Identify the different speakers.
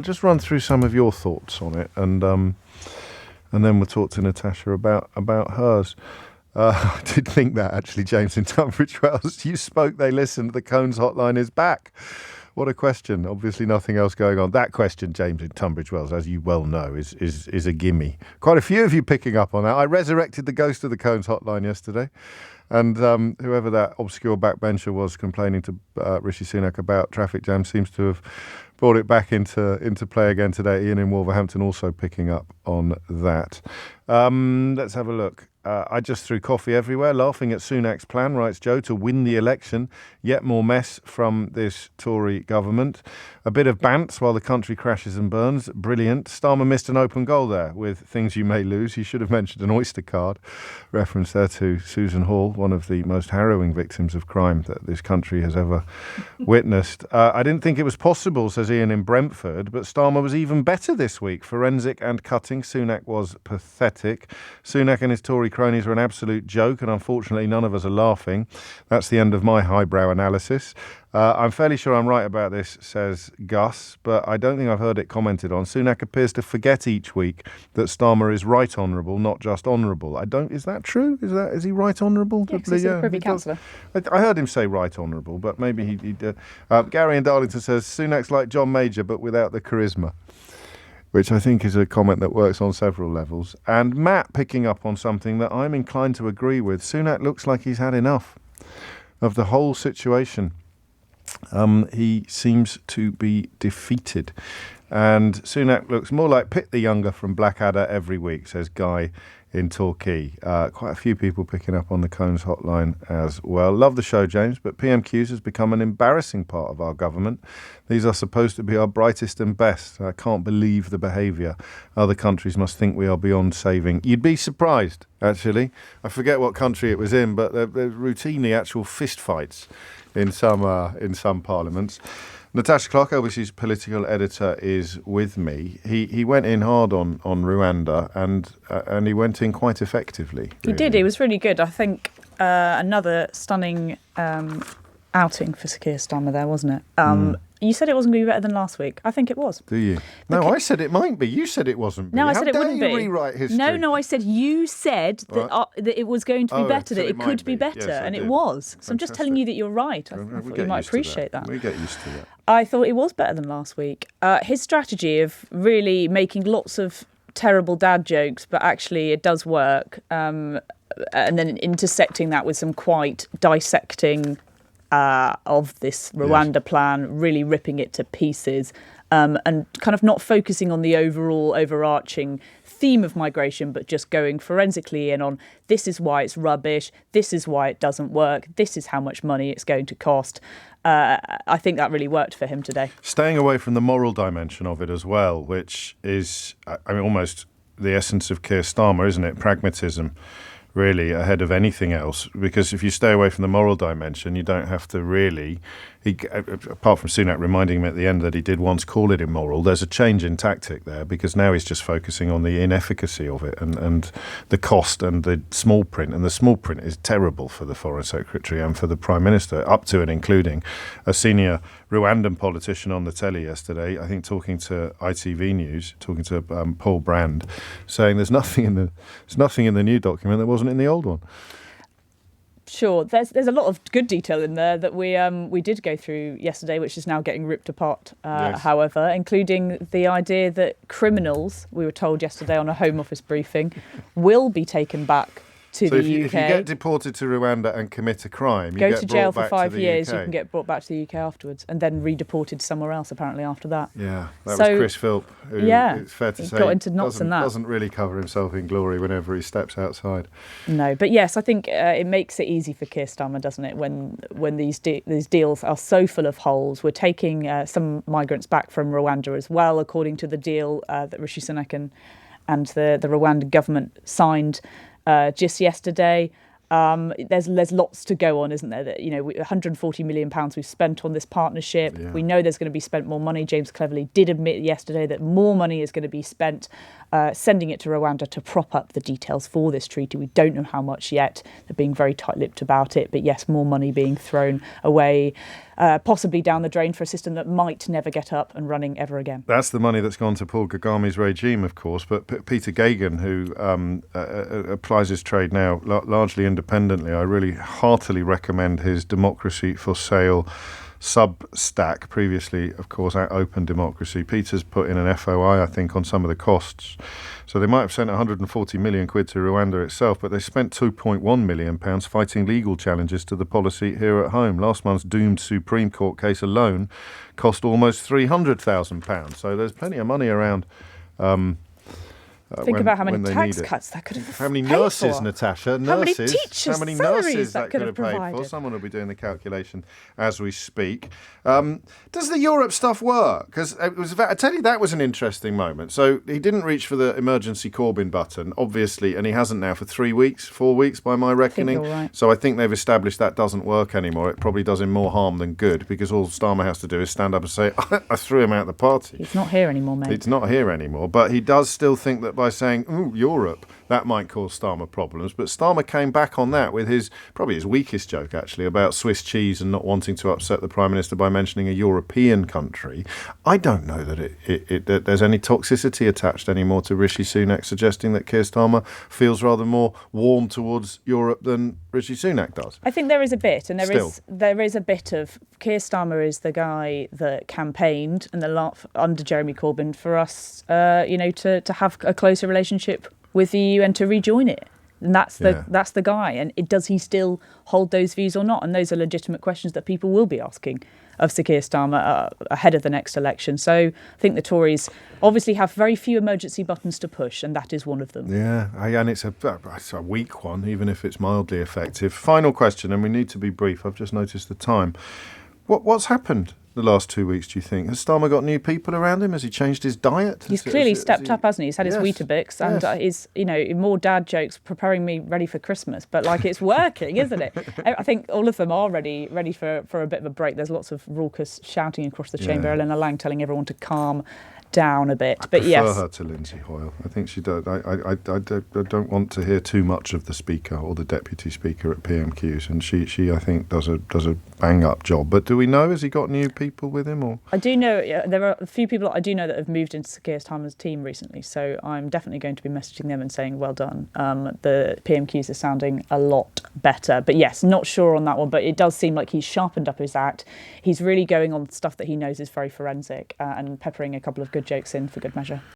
Speaker 1: Just run through some of your thoughts on it, and then we'll talk to Natasha about hers. I did think that, actually, James in Tunbridge Wells. You spoke, they listened, the Cones hotline is back. What a question. Obviously nothing else going on. That question, James in Tunbridge Wells, as you well know, is a gimme. Quite a few of you picking up on that. I resurrected the ghost of the Cones hotline yesterday. And whoever that obscure backbencher was complaining to Rishi Sunak about traffic jams seems to have brought it back into play again today. Ian in Wolverhampton also picking up on that. Let's have a look. I just threw coffee everywhere, laughing at Sunak's plan, writes Joe, to win the election. Yet more mess from this Tory government. A bit of bants while the country crashes and burns. Brilliant. Starmer missed an open goal there with things you may lose. He should have mentioned an Oyster card. Reference there to Susan Hall, one of the most harrowing victims of crime that this country has ever witnessed. I didn't think it was possible, says Ian in Brentford, but Starmer was even better this week. Forensic and cutting. Sunak was pathetic. Sunak and his Tory cronies were an absolute joke, and unfortunately none of us are laughing. That's the end of my highbrow analysis. I'm fairly sure I'm right about this, says Gus, but I don't think I've heard it commented on. Sunak appears to forget each week that Starmer is right honourable, not just honourable. Is that true? Is he right honourable?
Speaker 2: Yes, he's a Privy Councillor.
Speaker 1: I heard him say right honourable, but maybe he did. Gary in Darlington says Sunak's like John Major, but without the charisma, which I think is a comment that works on several levels. And Matt picking up on something that I'm inclined to agree with. Sunak looks like he's had enough of the whole situation. He seems to be defeated. And Sunak looks more like Pitt the Younger from Blackadder every week, says Guy in Torquay. Quite a few people picking up on the Cones hotline as well. Love the show, James, but PMQs has become an embarrassing part of our government. These are supposed to be our brightest and best. I can't believe the behaviour. Other countries must think we are beyond saving. You'd be surprised, actually. I forget what country it was in, but there's routinely actual fist fights in some parliaments. Natasha Clark, LBC's political editor, is with me. He went in hard on Rwanda, and he went in quite effectively. Really.
Speaker 2: He did. He was really good. I think another stunning outing for Keir Starmer there, wasn't it? You said it wasn't going to be better than last week. I think it was.
Speaker 1: Do you? No, I said it might be. You said it wasn't.
Speaker 2: No, I said it wouldn't be.
Speaker 1: How dare you rewrite history?
Speaker 2: No, I said you said that it was going to be better, that it could be better,
Speaker 1: yes,
Speaker 2: and it was. So I'm just telling you that you're right. I thought you might appreciate that.
Speaker 1: We get used to that.
Speaker 2: I thought it was better than last week. His strategy of really making lots of terrible dad jokes, but actually it does work, and then intersecting that with some quite dissecting of this Rwanda plan, really ripping it to pieces, and kind of not focusing on the overall overarching theme of migration, but just going forensically in on this is why it's rubbish, this is why it doesn't work, this is how much money it's going to cost. I think that really worked for him today.
Speaker 1: Staying away from the moral dimension of it as well, which is, almost the essence of Keir Starmer, isn't it? Pragmatism, really, ahead of anything else. Because if you stay away from the moral dimension, you don't have to really... apart from Sunak reminding him at the end that he did once call it immoral, there's a change in tactic there, because now he's just focusing on the inefficacy of it and the cost and the small print. And the small print is terrible for the Foreign Secretary and for the Prime Minister, up to and including a senior Rwandan politician on the telly yesterday, I think talking to ITV News, talking to Paul Brand, saying there's nothing in the new document that wasn't in the old one.
Speaker 2: Sure, there's a lot of good detail in there that we did go through yesterday, which is now getting ripped apart,
Speaker 1: yes.
Speaker 2: However, including the idea that criminals, we were told yesterday on a Home Office briefing, will be taken back to the UK.
Speaker 1: If you get deported to Rwanda and commit a crime, you
Speaker 2: go
Speaker 1: get
Speaker 2: to jail
Speaker 1: brought
Speaker 2: for
Speaker 1: back
Speaker 2: 5
Speaker 1: to the
Speaker 2: years,
Speaker 1: UK.
Speaker 2: you can get brought back to the UK afterwards, and then redeported somewhere else apparently after that.
Speaker 1: Yeah, that was Chris Philp, who, it's fair to say,
Speaker 2: got into knots in that.
Speaker 1: Doesn't really cover himself in glory whenever he steps outside.
Speaker 2: No, but yes, I think it makes it easy for Keir Starmer, doesn't it, when these deals are so full of holes. We're taking some migrants back from Rwanda as well, according to the deal that Rishi Sunak and the Rwandan government signed just yesterday. There's lots to go on, isn't there? That, you know, 140 million pounds we've spent on this partnership.
Speaker 1: Yeah.
Speaker 2: We know there's going to be spent more money. James Cleverly did admit yesterday that more money is going to be spent sending it to Rwanda to prop up the details for this treaty. We don't know how much yet. They're being very tight-lipped about it. But yes, more money being thrown away, possibly down the drain for a system that might never get up and running ever again.
Speaker 1: That's the money that's gone to Paul Kagame regime, of course. But Peter Gagan, who applies his trade now largely independently, I really heartily recommend his Democracy for Sale Substack, previously, of course, at Open Democracy. Peter's put in an FOI, I think, on some of the costs. So they might have sent 140 million quid to Rwanda itself, but they spent 2.1 million pounds fighting legal challenges to the policy here at home. Last month's doomed Supreme Court case alone cost almost 300,000 pounds. So there's plenty of money around.
Speaker 2: Think about how many tax cuts that could have
Speaker 1: How many
Speaker 2: paid
Speaker 1: nurses,
Speaker 2: for.
Speaker 1: Natasha?
Speaker 2: How many
Speaker 1: Nurses?
Speaker 2: teachers'
Speaker 1: How many
Speaker 2: salaries
Speaker 1: nurses
Speaker 2: that could have
Speaker 1: paid
Speaker 2: provided.
Speaker 1: for? Someone will be doing the calculation as we speak. Does the Europe stuff work? Because I tell you, that was an interesting moment. So he didn't reach for the emergency Corbyn button, obviously, and he hasn't now for 4 weeks by my reckoning.
Speaker 2: I think you're right.
Speaker 1: So I think they've established that doesn't work anymore. It probably does him more harm than good, because all Starmer has to do is stand up and say, I threw him out of the party.
Speaker 2: He's not here anymore, mate.
Speaker 1: It's not here anymore, but he does still think that by saying, ooh, Europe, that might cause Starmer problems. But Starmer came back on that with probably his weakest joke, actually, about Swiss cheese and not wanting to upset the Prime Minister by mentioning a European country. I don't know that that there's any toxicity attached anymore to Rishi Sunak suggesting that Keir Starmer feels rather more warm towards Europe than Rishi Sunak does.
Speaker 2: I think there is a bit, and there is a bit of Keir Starmer is the guy that campaigned and under Jeremy Corbyn for us, to have a closer relationship with the EU and to rejoin it. And that's the guy. And does he still hold those views or not? And those are legitimate questions that people will be asking of Sir Keir Starmer ahead of the next election. So I think the Tories obviously have very few emergency buttons to push, and that is one of them.
Speaker 1: Yeah, and it's a weak one, even if it's mildly effective. Final question, and we need to be brief. I've just noticed the time. What's happened the last 2 weeks, do you think? Has Starmer got new people around him? Has he changed his diet?
Speaker 2: He's clearly stepped up, hasn't he? He's had his Weetabix and
Speaker 1: Yes.
Speaker 2: he's, more dad jokes, preparing me ready for Christmas. But it's working, isn't it? I think all of them are ready for a bit of a break. There's lots of raucous shouting across the chamber.
Speaker 1: Yeah.
Speaker 2: Eleanor Lang telling everyone to calm down a bit.
Speaker 1: I
Speaker 2: But
Speaker 1: prefer
Speaker 2: yes,
Speaker 1: her to Lindsay Hoyle. I think she does. I don't want to hear too much of the Speaker or the Deputy Speaker at PMQs, and she I think does a bang up job. But do we know, has he got new people with him? Or
Speaker 2: I do know there are a few people I do know that have moved into Sir Keir Starmer's team recently, so I'm definitely going to be messaging them and saying well done. The PMQs are sounding a lot better, but yes, not sure on that one. But it does seem like he's sharpened up his act. He's really going on stuff that he knows is very forensic and peppering a couple of good jokes in for good measure.